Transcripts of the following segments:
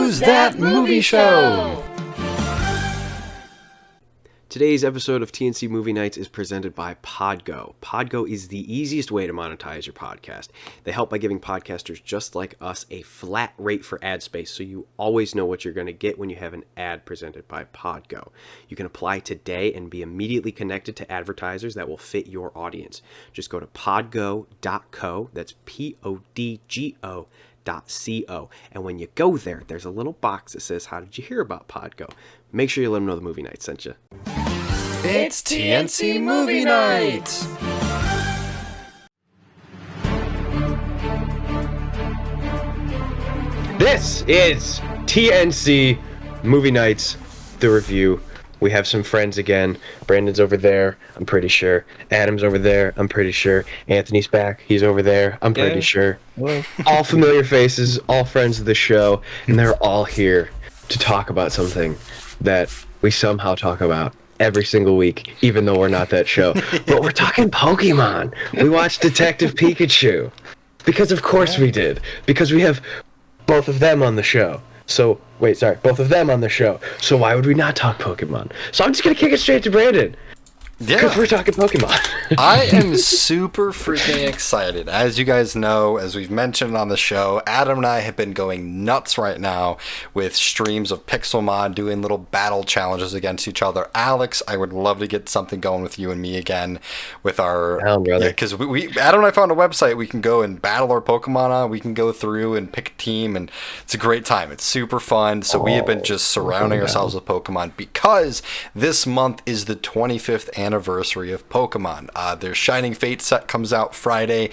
Who's That Movie Show? Today's episode of TNC Movie Nights is presented by Podgo. Podgo is the easiest way to monetize your podcast. They help by giving podcasters just like us a flat rate for ad space, so you always know what you're going to get when you have an ad presented by Podgo. You can apply today and be immediately connected to advertisers that will fit your audience. Just go to podgo.co, that's Podgo.co, and when you go there, there's a little box that says, how did you hear about Podgo? Make sure you let them know the movie night sent you. It's TNC Movie Night! This is TNC Movie Nights, the review. We have some friends again. Brandon's over there, I'm pretty sure. Adam's over there, I'm pretty sure. Anthony's back, he's over there, I'm pretty sure. Hello. All familiar faces, all friends of the show, and they're all here to talk about something that we somehow talk about every single week, even though we're not that show. But we're talking Pokemon. We watched Detective Pikachu. Because of course we did. Because we have both of them on the show. So, both of them on the show. So why would we not talk Pokemon? So I'm just going to kick it straight to Brandon. Yeah. Because we're talking Pokemon. I am super freaking excited. As you guys know, as we've mentioned on the show, Adam and I have been going nuts right now with streams of Pixelmon doing little battle challenges against each other. Alex, I would love to get something going with you and me again with our... because we Adam and I found a website we can go and battle our Pokemon on. We can go through and pick a team, and it's a great time. It's super fun. So we have been just surrounding ourselves with Pokemon because this month is the 25th anniversary of Pokemon. Their Shining Fate set comes out Friday,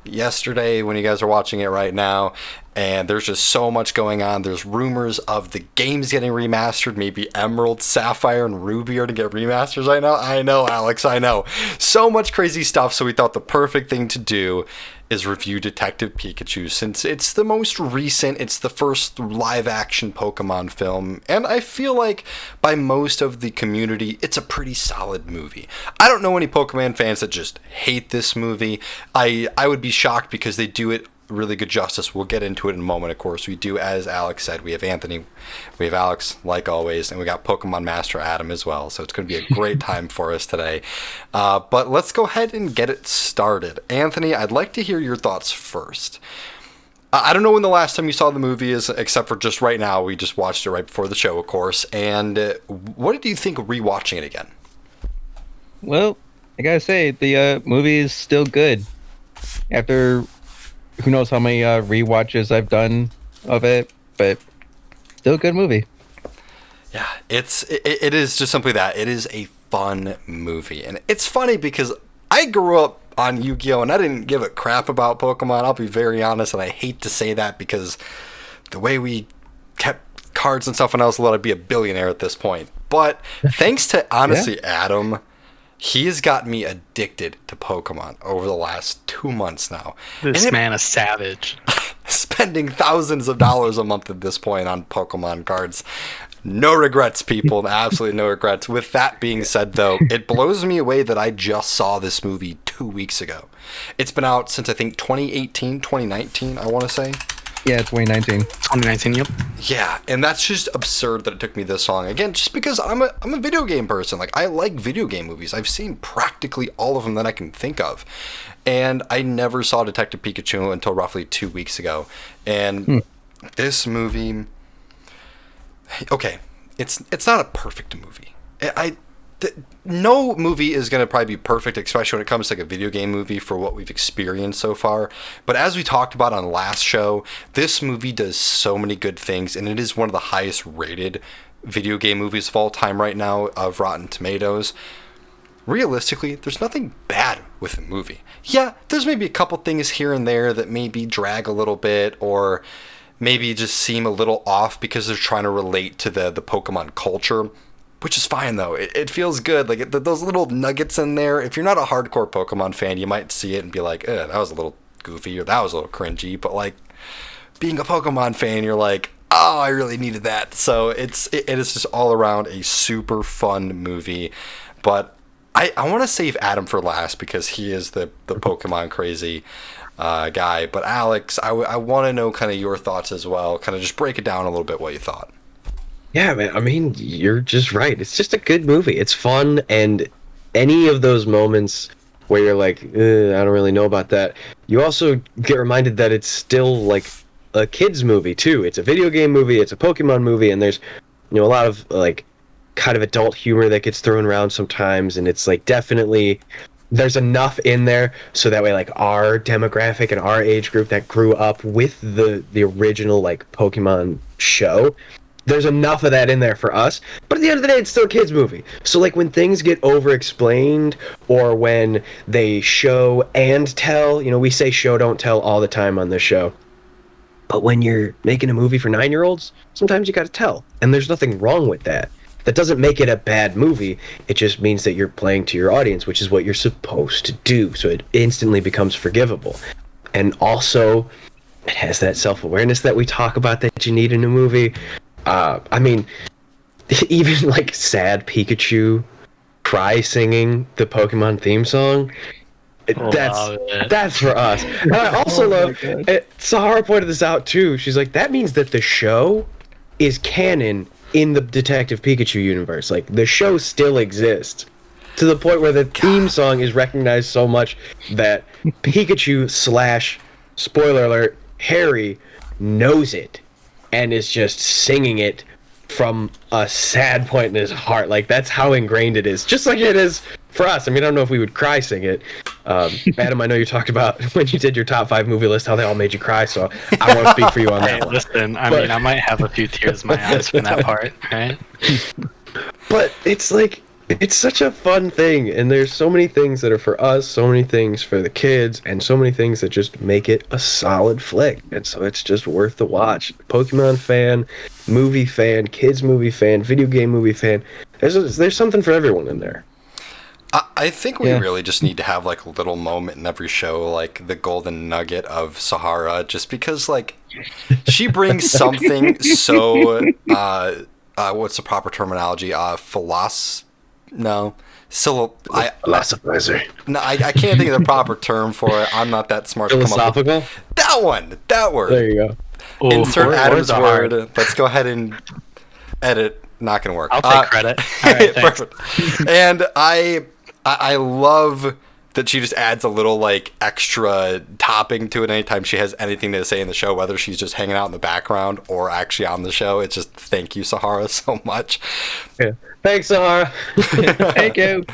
yesterday when you guys are watching it right now, and there's just so much going on. There's rumors of the games getting remastered. Maybe Emerald, Sapphire, and Ruby are to get remasters. I know, Alex, I know. So much crazy stuff, so we thought the perfect thing to do is review Detective Pikachu, since it's the most recent, it's the first live-action Pokemon film, and I feel like by most of the community, it's a pretty solid movie. I don't know any Pokemon fans that just hate this movie. I would be shocked because they do it really good justice. We'll get into it in a moment, of course. We do, as Alex said, we have Anthony, we have Alex, like always, and we got Pokémon Master Adam as well, so it's going to be a great time for us today. But let's go ahead and get it started. Anthony, I'd like to hear your thoughts first. I don't know when the last time you saw the movie is, except for just right now. We just watched it right before the show, of course. And what did you think of rewatching it again? Well, I gotta say, the movie is still good. After who knows how many rewatches I've done of it, but still a good movie. Yeah, it is just simply that. It is a fun movie. And it's funny because I grew up on Yu-Gi-Oh! And I didn't give a crap about Pokemon. I'll be very honest, and I hate to say that because the way we kept cards and stuff when I was little, I'd be a billionaire at this point. But thanks to, honestly, Adam, he has got me addicted to Pokemon over the last 2 months now. This man is savage. Spending thousands of dollars a month at this point on Pokemon cards. No regrets, people. Absolutely no regrets. With that being said, though, it blows me away that I just saw this movie 2 weeks ago. It's been out since, I think, 2018, 2019, I want to say. Yeah, 2019. 2019, yep. Yeah, and that's just absurd that it took me this long. Again, just because I'm a video game person. Like, I like video game movies. I've seen practically all of them that I can think of. And I never saw Detective Pikachu until roughly 2 weeks ago. And this movie... Okay, it's not a perfect movie. No movie is going to probably be perfect, especially when it comes to like a video game movie for what we've experienced so far. But as we talked about on last show, this movie does so many good things, and it is one of the highest rated video game movies of all time right now of Rotten Tomatoes. Realistically, there's nothing bad with the movie. Yeah, there's maybe a couple things here and there that maybe drag a little bit, or maybe just seem a little off because they're trying to relate to the Pokemon culture, which is fine though. It feels good. Like those little nuggets in there. If you're not a hardcore Pokemon fan, you might see it and be like, that was a little goofy, or that was a little cringy. But like being a Pokemon fan, you're like, oh, I really needed that. So it is just all around a super fun movie. But I want to save Adam for last because he is the Pokemon crazy. guy. But Alex, I want to know kind of your thoughts as well. Kind of just break it down a little bit what you thought. Yeah, man. I mean, you're just right. It's just a good movie. It's fun, and any of those moments where you're like, I don't really know about that. You also get reminded that it's still like a kids movie too. It's a video game movie. It's a Pokemon movie, and there's a lot of like kind of adult humor that gets thrown around sometimes, and it's like definitely there's enough in there so that way like our demographic and our age group that grew up with the original like Pokemon show. There's enough of that in there for us, but at the end of the day, it's still a kids' movie. So, like, when things get over-explained, or when they show and tell, we say show, don't tell all the time on this show. But when you're making a movie for 9-year-olds, sometimes you gotta tell. And there's nothing wrong with that. That doesn't make it a bad movie. It just means that you're playing to your audience, which is what you're supposed to do. So it instantly becomes forgivable. And also, it has that self-awareness that we talk about that you need in a movie. I mean, even like sad Pikachu cry singing the Pokemon theme song, that's for us. And I also love, Sahara pointed this out too, she's like, that means that the show is canon in the Detective Pikachu universe. Like, the show still exists. To the point where the theme song is recognized so much that Pikachu / spoiler alert, Harry knows it. And is just singing it from a sad point in his heart. Like, that's how ingrained it is. Just like it is for us. I mean, I don't know if we would cry sing it. Adam, I know you talked about when you did your top 5 movie list, how they all made you cry, so I won't speak for you on that one. Listen, I mean, I might have a few tears in my eyes from that part, right? But it's like, it's such a fun thing, and there's so many things that are for us, so many things for the kids, and so many things that just make it a solid flick, and so it's just worth the watch. Pokemon fan, movie fan, kids movie fan, video game movie fan, there's something for everyone in there. I think we really just need to have like a little moment in every show, like the golden nugget of Sahara, just because like she brings something so what's the proper terminology? Philosophizer. No, I can't think of the proper term for it. I'm not that smart. Philosophical? That word. There you go. Ooh, Insert Adam's word. hard. Let's go ahead and edit. Not gonna work. I'll take credit. All right, thanks. Perfect. And I love that she just adds a little like extra topping to it anytime she has anything to say in the show, whether she's just hanging out in the background or actually on the show. It's just thank you, Sahara, so much. Yeah. Thanks, Sahara. Thank you.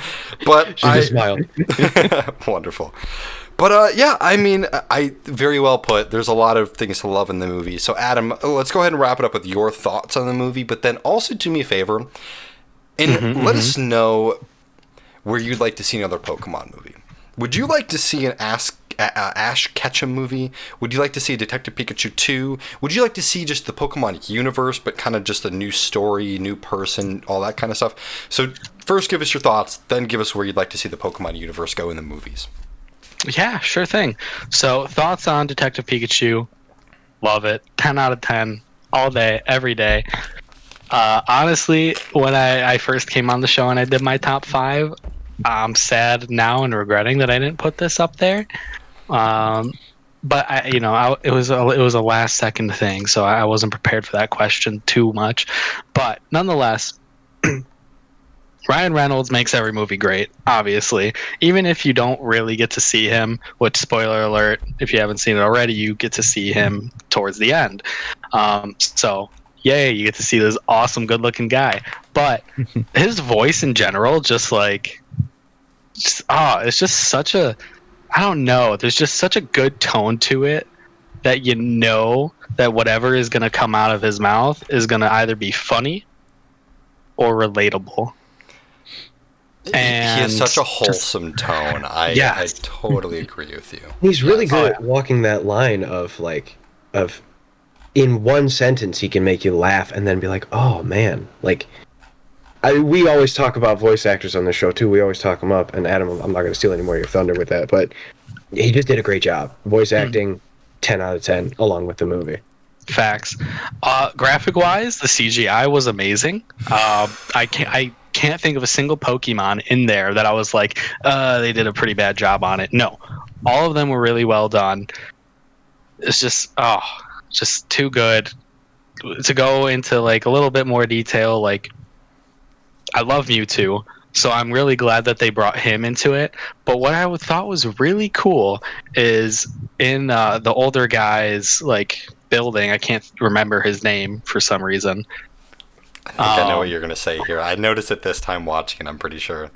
But She just smiled. Wonderful. But yeah, I mean, I very well put. There's a lot of things to love in the movie. So Adam, let's go ahead and wrap it up with your thoughts on the movie. But then also do me a favor and let us know where you'd like to see another Pokemon movie. Would you like to see an Ash Ketchum movie? Would you like to see a Detective Pikachu 2? Would you like to see just the Pokemon universe, but kind of just a new story, new person, all that kind of stuff? So first give us your thoughts, then give us where you'd like to see the Pokemon universe go in the movies. Yeah, sure thing. So, thoughts on Detective Pikachu? Love it. 10 out of 10. All day, every day. Honestly, when I first came on the show and I did my top 5, I'm sad now and regretting that I didn't put this up there. But it was a last second thing, so I wasn't prepared for that question too much. But nonetheless, Ryan Reynolds makes every movie great, obviously. Even if you don't really get to see him, which, spoiler alert, if you haven't seen it already, you get to see him towards the end. So, yay, you get to see this awesome, good-looking guy. But his voice in general, it's just such a, I don't know, there's just such a good tone to it that you know that whatever is going to come out of his mouth is going to either be funny or relatable. And he has such a wholesome tone. I totally agree with you. He's really good at walking that line of in one sentence he can make you laugh and then be like, oh man, like we always talk about voice actors on the show too. We always talk them up. And Adam, I'm not going to steal any more of your thunder with that, but he just did a great job. Voice acting, 10 out of 10, along with the movie. Facts. Graphic wise, the CGI was amazing. I can't think of a single Pokemon in there that I was like, they did a pretty bad job on it. No, All of them were really well done. It's just too good. To go into like a little bit more detail, like I love Mewtwo, so I'm really glad that they brought him into it. But what I thought was really cool is in the older guy's like building. I can't remember his name for some reason. I think I know what you're gonna say here. I noticed it this time watching, and I'm pretty sure.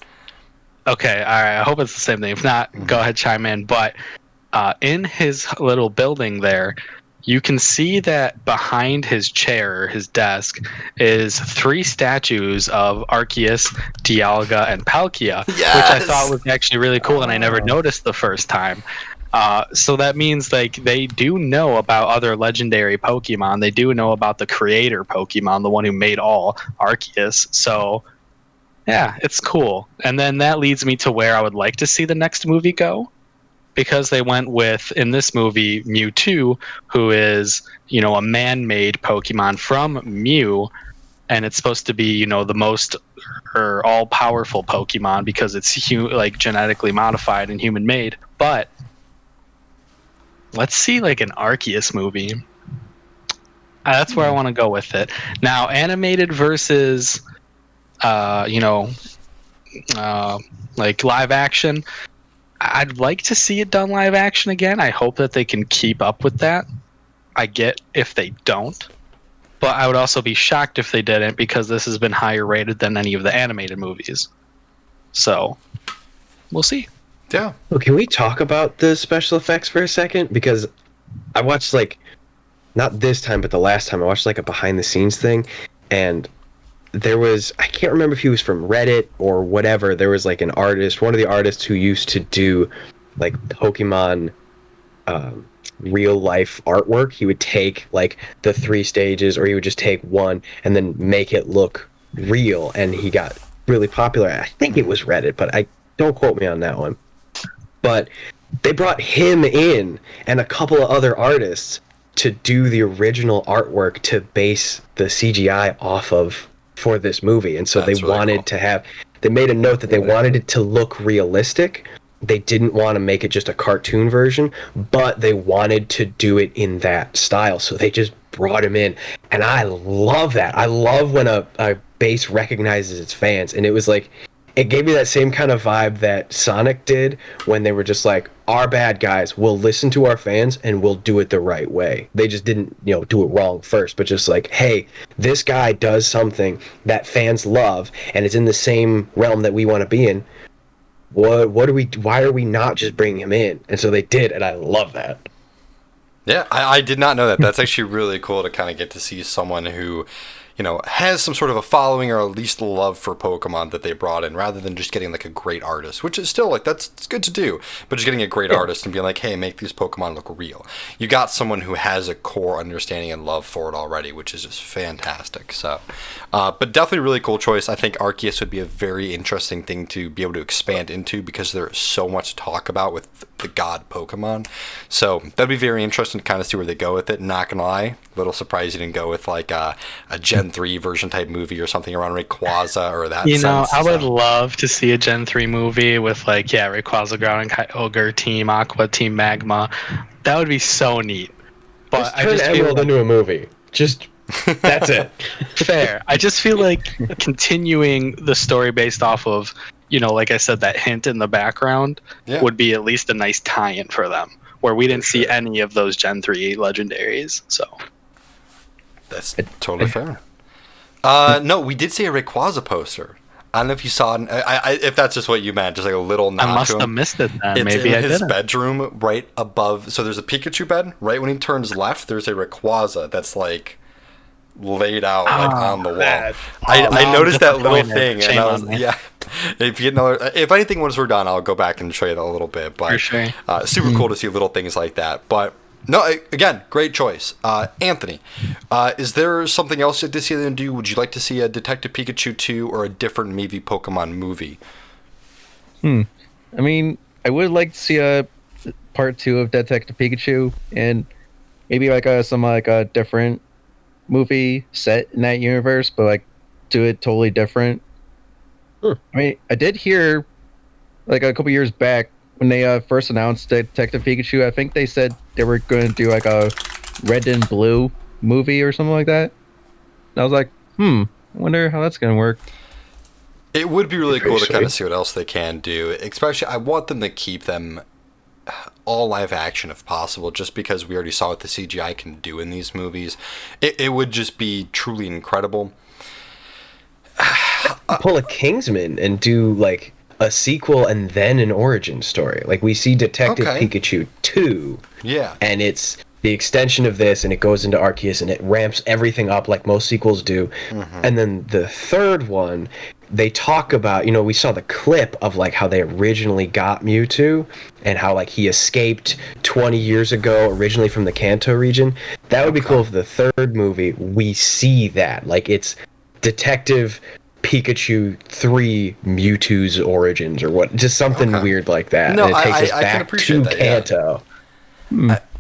Okay, all right. I hope it's the same thing. If not, go ahead, chime in. But in his little building there, you can see that behind his chair, his desk, is 3 statues of Arceus, Dialga, and Palkia, which I thought was actually really cool, and I never noticed the first time. So that means like they do know about other legendary Pokemon. They do know about the creator Pokemon, the one who made all, Arceus. So yeah, it's cool. And then that leads me to where I would like to see the next movie go. Because they went with, in this movie, Mewtwo, who is, a man-made Pokemon from Mew, and it's supposed to be, the most or all-powerful Pokemon because it's genetically modified and human-made. But let's see like an Arceus movie. That's where I want to go with it. Now, animated versus, like live action. I'd like to see it done live action again. I hope that they can keep up with that. I get if they don't. But I would also be shocked if they didn't because this has been higher rated than any of the animated movies. So, we'll see. Yeah. Well, can we talk about the special effects for a second? Because I watched not this time, but the last time I watched a behind the scenes thing, and there was, I can't remember if he was from Reddit or whatever, there was an artist, one of the artists who used to do Pokemon real life artwork. He would take the 3 stages, or he would just take one and then make it look real, and he got really popular. I think it was Reddit, but I don't quote me on that one. But they brought him in and a couple of other artists to do the original artwork to base the CGI off of for this movie. And so That's they really wanted cool. to have, they made a note that they wanted it to look realistic. They didn't want to make it just a cartoon version, but they wanted to do it in that style. So they just brought him in. And I love that. I love when a base recognizes its fans. And it was it gave me that same kind of vibe that Sonic did when they were just our bad guys, we'll listen to our fans and we'll do it the right way. They just didn't, do it wrong first, but just hey, this guy does something that fans love and it's in the same realm that we want to be in. Why are we not just bringing him in? And so they did, and I love that. Yeah, I did not know that. That's actually really cool to kind of get to see someone who, has some sort of a following or at least love for Pokemon that they brought in, rather than just getting a great artist, which is still it's good to do, but just getting a great artist and being hey, make these Pokemon look real. You got someone who has a core understanding and love for it already, which is just fantastic. So, but definitely really cool choice. I think Arceus would be a very interesting thing to be able to expand into because there's so much to talk about with the god Pokemon. So that'd be very interesting to kind of see where they go with it. Not gonna lie, a little surprised you didn't go with a Gen 3 version type movie or something around Rayquaza or that. I would love to see a Gen 3 movie with Rayquaza, Ground and Kyogre, Team Aqua, Team Magma. That would be so neat. But I just Emerald into a movie. Just that's it. Fair. I just feel continuing the story based off of, like I said, that hint in the background would be at least a nice tie-in for them, where we didn't see any of those Gen 3 legendaries. So that's totally fair. No, we did see a Rayquaza poster. I don't know if you saw it. If that's just what you meant, just a little nod to him. I must have missed it then. It's Maybe in I his didn't. bedroom right above. So there's a Pikachu bed. Right when he turns left, there's a Rayquaza that's laid out on the wall. I noticed that little thing, and I was If anything, once we're done, I'll go back and show you that a little bit. But for sure. Super cool to see little things like that. But no, again, great choice, Anthony. Is there something else you'd like to see them do? Would you like to see a Detective Pikachu 2 or a different maybe Pokemon movie? I mean, I would like to see a part 2 of Detective Pikachu, and maybe some different movie set in that universe, but do it totally different. I mean, I did hear a couple years back when they first announced Detective Pikachu, I think they said they were going to do like a red and blue movie or something like that. And I was like, I wonder how that's going to work. It would be really cool to Sweet. kind of see what else they can do. Especially, I want them to keep them all live action if possible, just because we already saw what the CGI can do in these movies. It would just be truly incredible. Pull a Kingsman and do like a sequel and then an origin story. Like we see Detective Okay. Pikachu 2. Yeah. And it's the extension of this, and it goes into Arceus, and it ramps everything up like most sequels do. And then the third one, they talk about, we saw the clip of like how they originally got Mewtwo and how like he escaped 20 years ago originally from the Kanto region. That would be cool if the third movie we see that. Like it's Detective Pikachu 3 Mewtwo's origins or what, just something weird like that. No, and it takes us I can back appreciate to that, yeah. Kanto.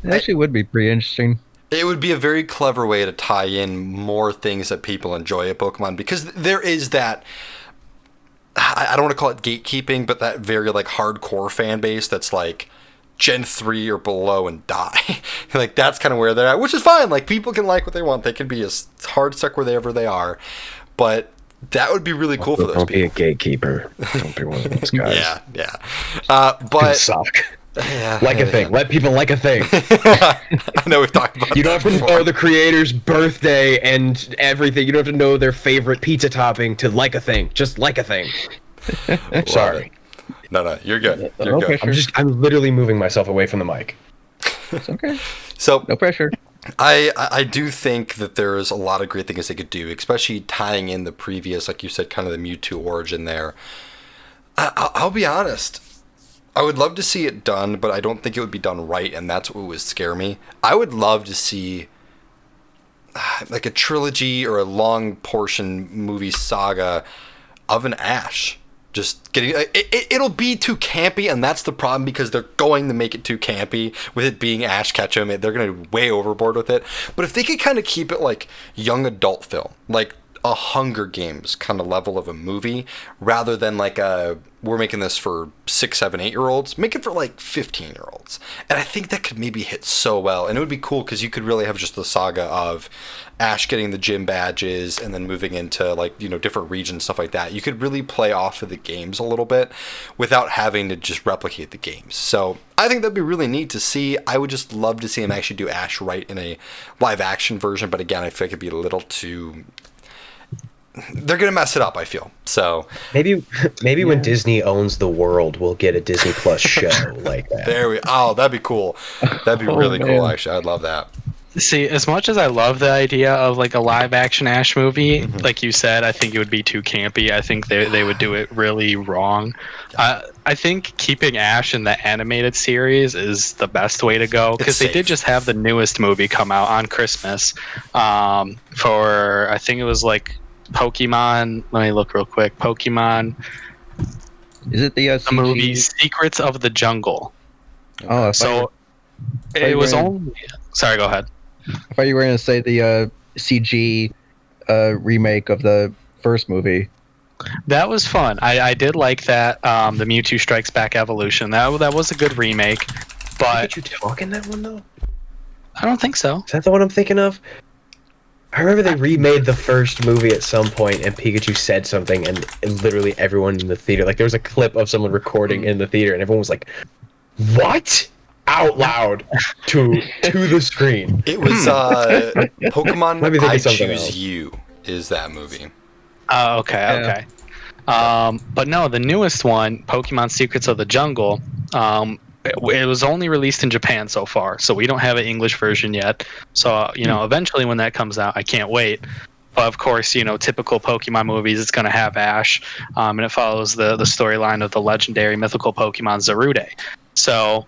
It actually would be pretty interesting. It would be a very clever way to tie in more things that people enjoy at Pokemon, because there is that, I don't want to call it gatekeeping, but that very like hardcore fan base that's like Gen 3 or below and die. Like that's kind of where they're at, which is fine. Like people can like what they want. They can be as hard stuck wherever they are. But that would be really cool for those Don't be a people. gatekeeper. Don't be one of those guys. Yeah. You But suck. yeah, Like a thing. Let people like a thing. I know we've talked about You that don't have to before. know the creator's birthday and everything. You don't have to know their favorite pizza topping to like a thing. Just like a thing. Sorry. No, you're good. You're No good. pressure. I'm literally moving myself away from the mic. It's okay. So No pressure. I do think that there is a lot of great things they could do, especially tying in the previous, like you said, kind of the Mewtwo origin there. I'll be honest. I would love to see it done, but I don't think it would be done right, and that's what would scare me. I would love to see like a trilogy or a long portion movie saga of an Ash. Just getting it'll be too campy, and that's the problem, because they're going to make it too campy with it being Ash Ketchum. They're going to be way overboard with it. But if they could kind of keep it like young adult film, like a Hunger Games kind of level of a movie, rather than like we're making this for 6, 7, 8-year-olds, make it for like 15-year-olds. And I think that could maybe hit so well, and it would be cool because you could really have just the saga of Ash getting the gym badges and then moving into like, different regions, stuff like that. You could really play off of the games a little bit without having to just replicate the games. So I think that'd be really neat to see. I would just love to see him actually do Ash right in a live action version, but again, I feel like it'd be a little too... They're gonna mess it up, I feel. So Maybe when Disney owns the world, we'll get a Disney Plus show like that. that'd be cool. That'd be really man. cool, actually. I'd love that. See, as much as I love the idea of like a live action Ash movie, like you said, I think it would be too campy. I think they would do it really wrong. I think keeping Ash in the animated series is the best way to go, because they safe. did just have the newest movie come out on Christmas for, I think it was like Pokemon. Let me look real quick. Pokemon, Is it the the movie Secrets of the Jungle. Oh, So thought it you was were- only. Sorry, go ahead. I thought you were going to say the CG remake of the first movie. That was fun. I did like that. The Mewtwo Strikes Back Evolution. That was a good remake, but Did you talk in that one though? I don't think so. Is that the one I'm thinking of? I remember they remade the first movie at some point, and Pikachu said something, and literally everyone in the theater, like there was a clip of someone recording in the theater, and everyone was like, "What?" out loud to the screen. It was Pokemon Let me think I of something Choose else. You is that movie. Okay. But no, the newest one, Pokemon Secrets of the Jungle, it was only released in Japan so far, so we don't have an English version yet. So, eventually when that comes out, I can't wait. But of course, typical Pokemon movies, it's going to have Ash, and it follows the storyline of the legendary mythical Pokemon Zarude. So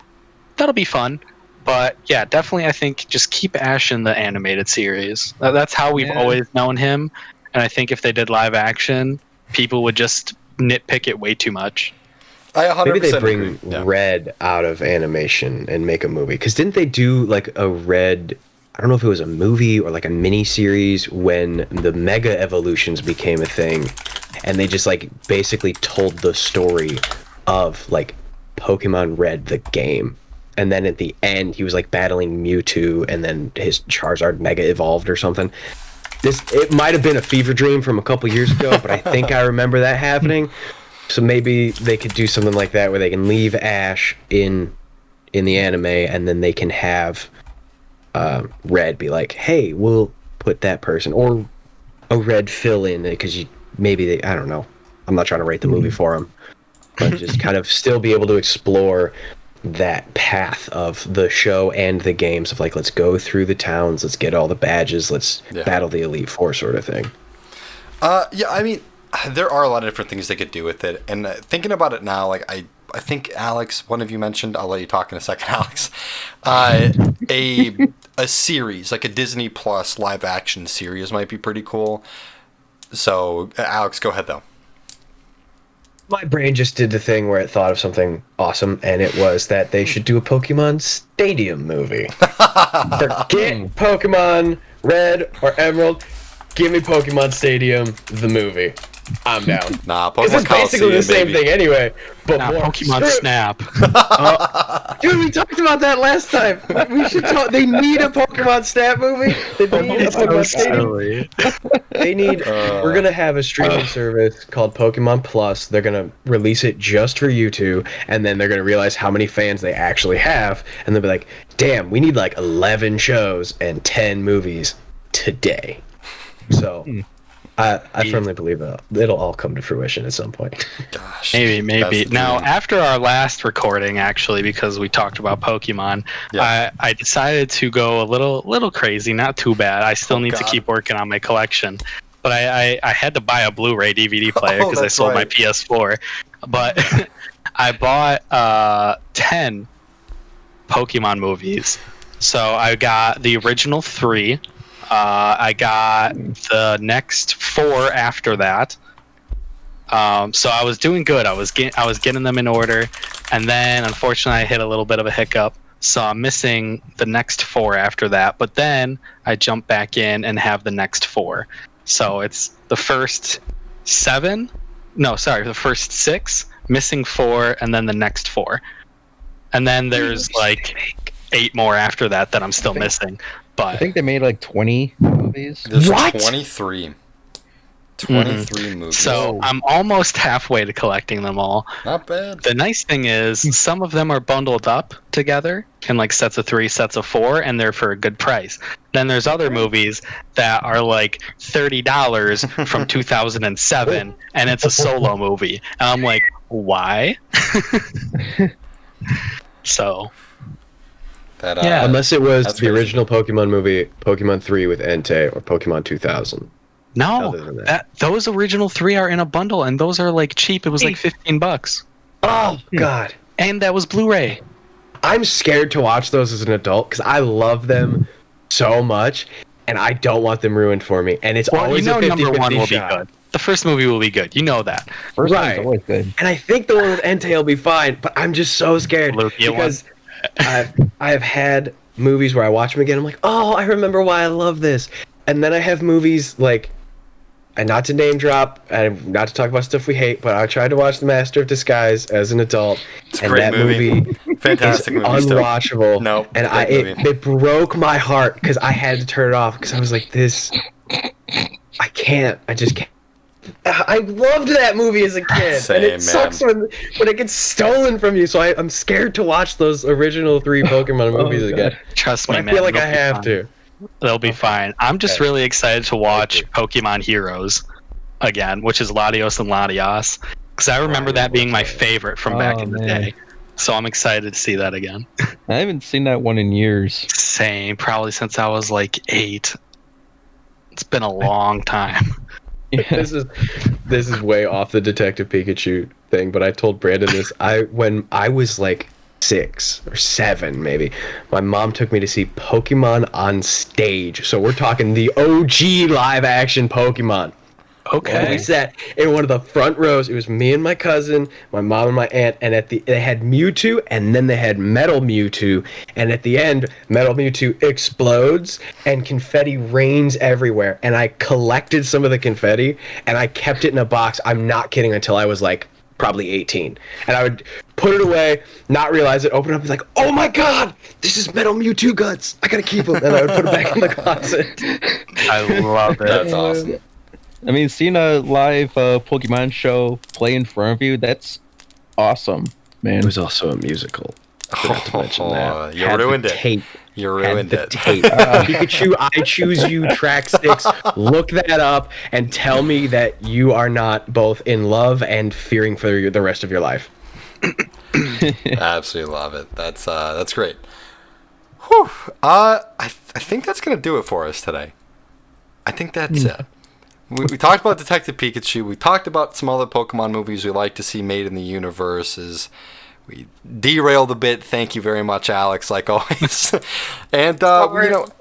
that'll be fun. But yeah, definitely I think just keep Ash in the animated series. That's how we've always known him. And I think if they did live action, people would just nitpick it way too much. I 100% Maybe they bring agree. Yeah. Red out of animation and make a movie. Because didn't they do like a Red? I don't know if it was a movie or like a mini series when the Mega Evolutions became a thing, and they just like basically told the story of like Pokemon Red the game. And then at the end, he was like battling Mewtwo, and then his Charizard Mega evolved or something. It might have been a fever dream from a couple years ago, but I think I remember that happening. So maybe they could do something like that where they can leave Ash in the anime, and then they can have Red be like, "Hey, we'll put that person," or a Red fill in because I don't know. I'm not trying to rate the movie for him, but just kind of still be able to explore that path of the show and the games of like, let's go through the towns, let's get all the badges, let's battle the Elite Four sort of thing. Yeah, I mean, there are a lot of different things they could do with it, and thinking about it now, like I think Alex, one of you mentioned, I'll let you talk in a second, Alex, a series, like a Disney Plus live action series might be pretty cool. So Alex, go ahead though. My brain just did the thing where it thought of something awesome, and it was that they should do a Pokemon Stadium movie. Forget Pokemon Red or Emerald. Give me Pokemon Stadium, the movie. I'm down. Nah, Pokemon it's basically the same thing anyway, but more Pokemon Snap. Dude, we talked about that last time. We should talk. They need a Pokemon Snap movie. They need a Pokemon Stadium. They need. We're gonna have a streaming service called Pokemon Plus. They're gonna release it just for you two, and then they're gonna realize how many fans they actually have, and they'll be like, "Damn, we need like 11 shows and 10 movies today." So. I firmly believe it'll all come to fruition at some point. Gosh, maybe. Now, after our last recording, actually, because we talked about Pokemon, I decided to go a little crazy. Not too bad. I still need to keep working on my collection, but I had to buy a Blu-ray DVD player because I sold my PS4. But I bought 10 Pokemon movies. So I got the original 3. I got the next 4 after that. So I was doing good. I was getting them in order, and then unfortunately I hit a little bit of a hiccup. So I'm missing the next 4 after that. But then I jump back in and have the next 4. So it's the first 7. No, sorry, the first 6, missing 4, and then the next 4. And then there's like 8 more after that I'm still missing. But I think they made like 20 movies. There's 23. 23 movies. So I'm almost halfway to collecting them all. Not bad. The nice thing is some of them are bundled up together in like sets of 3, sets of 4, and they're for a good price. Then there's other movies that are like $30 from 2007, and it's a solo movie. And I'm like, why? So... Unless it was the original Pokemon movie, Pokemon 3 with Entei, or Pokemon 2000. No, those original 3 are in a bundle, and those are like cheap. It was like $15. Oh God! And that was Blu-ray. I'm scared to watch those as an adult because I love them so much, and I don't want them ruined for me. And it's always a 50-50 number 1 will shot. be good. The first movie will be good. You know that. First one's always good. And I think the one with Entei will be fine, but I'm just so scared because. I've had movies where I watch them again. I'm like, oh, I remember why I love this. And then I have movies like, and not to name drop, and not to talk about stuff we hate, but I tried to watch The Master of Disguise as an adult, it's and that movie fantastic is movie unwatchable. No, and it broke my heart because I had to turn it off because I was like, this, I just can't. I loved that movie as a kid, and it sucks when it gets stolen from you. So I'm scared to watch those original 3 Pokemon movies again. Trust me, I feel like I have to. They'll be fine. I'm just really excited to watch Pokemon Heroes again, which is Latios and Latias, because I remember that being my favorite from back in the day. So I'm excited to see that again. I haven't seen that one in years. Same, probably since I was like 8. It's been a long time. Yeah. This is way off the Detective Pikachu thing, but I told Brandon this. When I was like 6 or 7 maybe, my mom took me to see Pokemon on stage. So we're talking the OG live action Pokemon. Okay. And we sat in one of the front rows. It was me and my cousin, my mom and my aunt, and they had Mewtwo, and then they had Metal Mewtwo, and at the end, Metal Mewtwo explodes, and confetti rains everywhere. And I collected some of the confetti, and I kept it in a box. I'm not kidding. Until I was like probably 18. And I would put it away, not realize it, open it up, and be like, oh my god, this is Metal Mewtwo guts. I gotta keep them. And I would put it back in the closet. I love it. That's awesome. I mean, seeing a live Pokemon show play in front of you, that's awesome, man. It was also a musical. I forgot to mention that. You Had the ruined it. tape. You ruined Had it. the tape. Pikachu, I Choose You, track 6. Look that up and tell me that you are not both in love and fearing for the rest of your life. Absolutely love it. That's great. Whew. I think that's gonna do it for us today. I think that's it. We talked about Detective Pikachu. We talked about some other Pokemon movies we like to see made in the universes. We derailed a bit. Thank you very much, Alex, like always. And,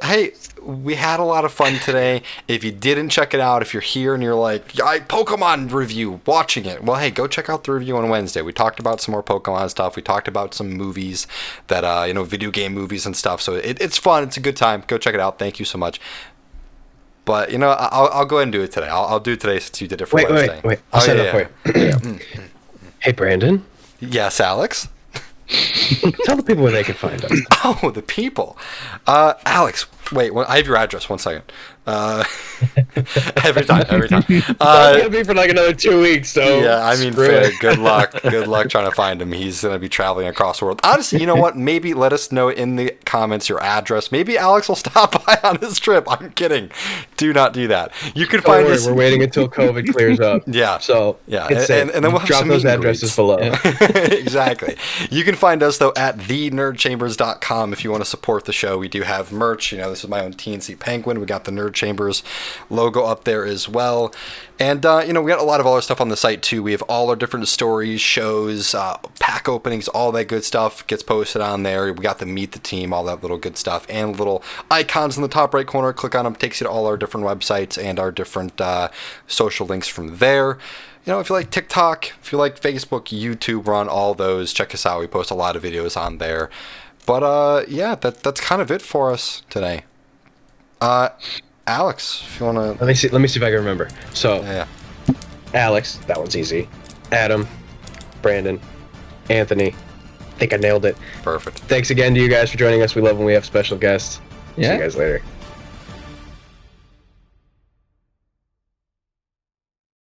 hey, we had a lot of fun today. If you didn't check it out, if you're here and you're like, Pokemon review, watching it, well, hey, go check out the review on Wednesday. We talked about some more Pokemon stuff. We talked about some movies that, video game movies and stuff. So it's fun. It's a good time. Go check it out. Thank you so much. But, I'll go ahead and do it today. I'll do it today since you did it for Wednesday. Wait. I'll set it up for you. Hey, Brandon. Yes, Alex? Tell the people where they can find us. Oh, the people. Alex, wait, I have your address. 1 second. Every time. It's gonna be for like another 2 weeks, so yeah, I mean, fair. Good luck trying to find him. He's gonna be traveling across the world. Honestly, you know what? Maybe let us know in the comments your address. Maybe Alex will stop by on his trip. I'm kidding. Do not do that. You can find us. We're waiting until COVID clears up. Yeah. So yeah, and then we'll have drop some those meet and addresses greets. below. Exactly. You can find us though at thenerdchambers.com if you want to support the show. We do have merch. This is my own TNC Penguin. We got the Nerd Chambers logo up there as well. And, we got a lot of other stuff on the site, too. We have all our different stories, shows, pack openings, all that good stuff gets posted on there. We got the Meet the Team, all that little good stuff, and little icons in the top right corner. Click on them, takes you to all our different websites and our different social links from there. If you like TikTok, if you like Facebook, YouTube, we're on all those. Check us out. We post a lot of videos on there. But, that's kind of it for us today. Alex, if you want to... Let me see if I can remember. So, Yeah. Alex, that one's easy. Adam, Brandon, Anthony. I think I nailed it. Perfect. Thanks again to you guys for joining us. We love when we have special guests. See Yeah. you guys later.